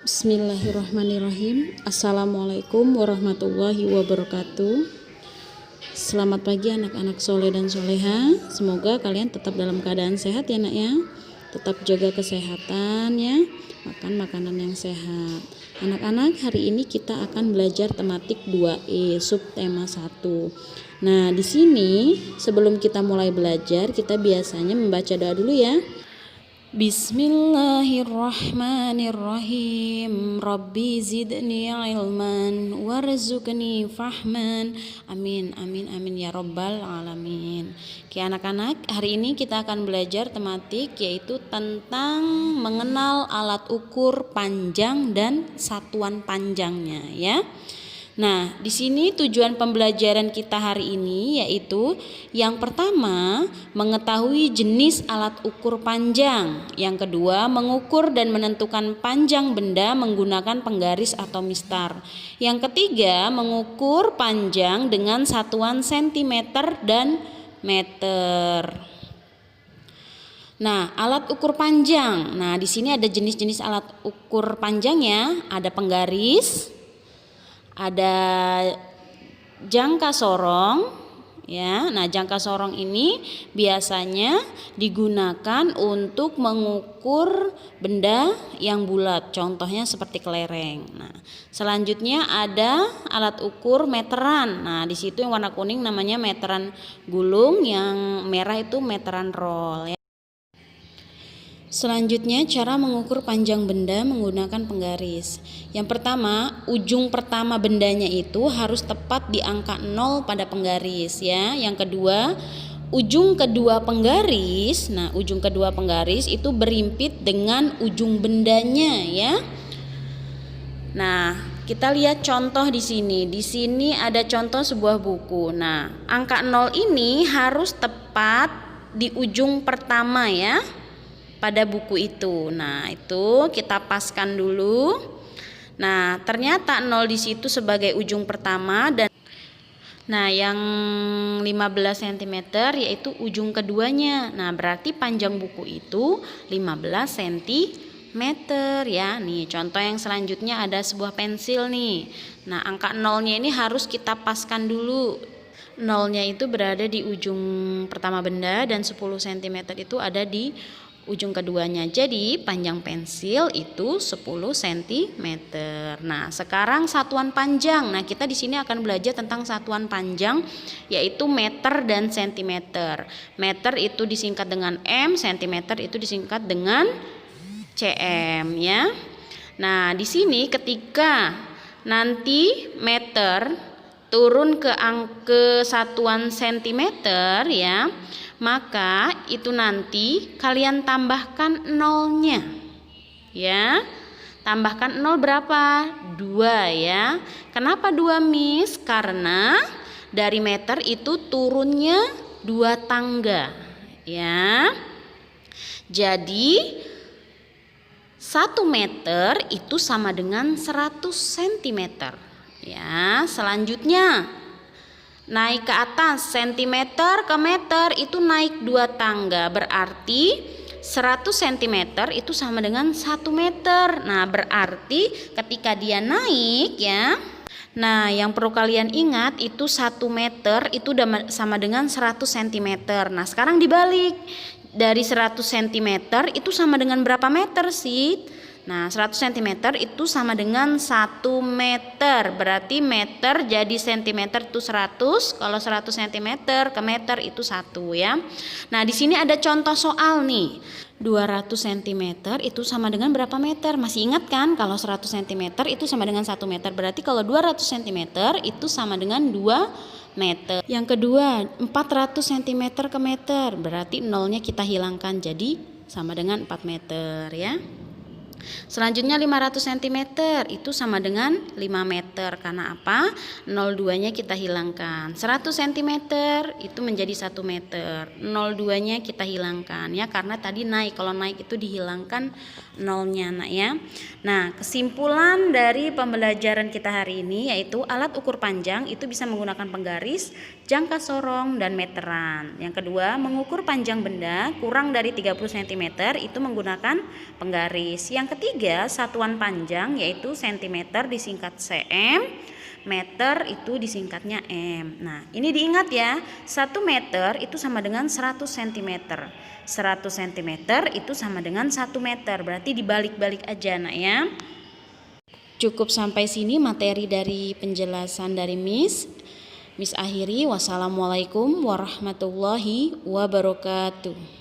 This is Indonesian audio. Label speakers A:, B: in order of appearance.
A: Bismillahirrahmanirrahim. Assalamualaikum warahmatullahi wabarakatuh. Selamat pagi anak-anak soleh dan soleha. Semoga kalian tetap dalam keadaan sehat ya nak ya. Tetap jaga kesehatan ya. Makan makanan yang sehat. Anak-anak, hari ini kita akan belajar tematik 2E subtema 1. Nah, di sini sebelum kita mulai belajar, kita biasanya membaca doa dulu ya. Bismillahirrahmanirrahim. Rabbi zidni ilman warzuqni fahman. Amin amin amin ya rabbal alamin. Oke anak-anak, hari ini kita akan belajar tematik yaitu tentang mengenal alat ukur panjang dan satuan panjangnya ya. Nah, di sini tujuan pembelajaran kita hari ini yaitu yang pertama, mengetahui jenis alat ukur panjang. Yang kedua, mengukur dan menentukan panjang benda menggunakan penggaris atau mistar. Yang ketiga, mengukur panjang dengan satuan sentimeter dan meter. Nah, alat ukur panjang. Nah, di sini ada jenis-jenis alat ukur panjangnya, ada penggaris, ada jangka sorong ya. Nah, jangka sorong ini biasanya digunakan untuk mengukur benda yang bulat, contohnya seperti kelereng. Nah, selanjutnya ada alat ukur meteran. Nah, di situ yang warna kuning namanya meteran gulung, yang merah itu meteran roll ya. Selanjutnya cara mengukur panjang benda menggunakan penggaris. Yang pertama, ujung pertama bendanya itu harus tepat di angka 0 pada penggaris ya. Yang kedua, ujung kedua penggaris. Nah, ujung kedua penggaris itu berimpit dengan ujung bendanya ya. Nah, kita lihat contoh di sini. Di sini ada contoh sebuah buku. Nah, angka 0 ini harus tepat di ujung pertama ya, pada buku itu. Nah, itu kita paskan dulu. Nah, ternyata 0 di situ sebagai ujung pertama dan yang 15 cm yaitu ujung keduanya. Nah, berarti panjang buku itu 15 cm ya. Nih, contoh yang selanjutnya ada sebuah pensil nih. Nah, angka 0-nya ini harus kita paskan dulu. 0-nya itu berada di ujung pertama benda dan 10 cm itu ada di ujung keduanya. Jadi panjang pensil itu 10 cm. Nah, sekarang satuan panjang. Nah, kita di sini akan belajar tentang satuan panjang yaitu meter dan sentimeter. Meter itu disingkat dengan M, sentimeter itu disingkat dengan cm ya. Nah, di sini ketika nanti meter turun ke satuan sentimeter ya, maka itu nanti kalian tambahkan 0-nya ya. Tambahkan 0 berapa? 2 ya. Kenapa 2 Miss? Karena dari meter itu turunnya 2 tangga ya. Jadi 1 meter itu sama dengan 100 cm ya. Selanjutnya naik ke atas, sentimeter ke meter itu naik 2 tangga, berarti 100 cm itu sama dengan 1 meter. Nah, berarti ketika dia naik ya, nah yang perlu kalian ingat itu 1 meter itu sama dengan 100 cm. Nah, sekarang dibalik, dari 100 cm itu sama dengan berapa meter sih? Nah, 100 cm itu sama dengan 1 meter. Berarti meter jadi centimeter itu 100. Kalau 100 cm ke meter itu 1 ya. Nah, di sini ada contoh soal nih. 200 cm itu sama dengan berapa meter? Masih ingat kan kalau 100 cm itu sama dengan 1 meter. Berarti kalau 200 cm itu sama dengan 2 meter. Yang kedua, 400 cm ke meter. Berarti 0-nya kita hilangkan jadi sama dengan 4 meter ya. Selanjutnya 500 cm itu sama dengan 5 meter. Karena apa? 02-nya kita hilangkan. 100 cm itu menjadi 1 meter. 02-nya kita hilangkan ya, karena tadi naik. Kalau naik itu dihilangkan nolnya nak ya. Nah, kesimpulan dari pembelajaran kita hari ini yaitu alat ukur panjang itu bisa menggunakan penggaris, jangka sorong, dan meteran. Yang kedua, mengukur panjang benda kurang dari 30 cm itu menggunakan penggaris. Yang ketiga, satuan panjang yaitu cm disingkat cm, meter itu disingkatnya m. Nah, ini diingat ya, 1 meter itu sama dengan 100 cm. 100 cm itu sama dengan 1 meter. Berarti dibalik-balik aja nak ya. Cukup sampai sini materi dari penjelasan dari Miss. Miss akhiri, wassalamualaikum warahmatullahi wabarakatuh.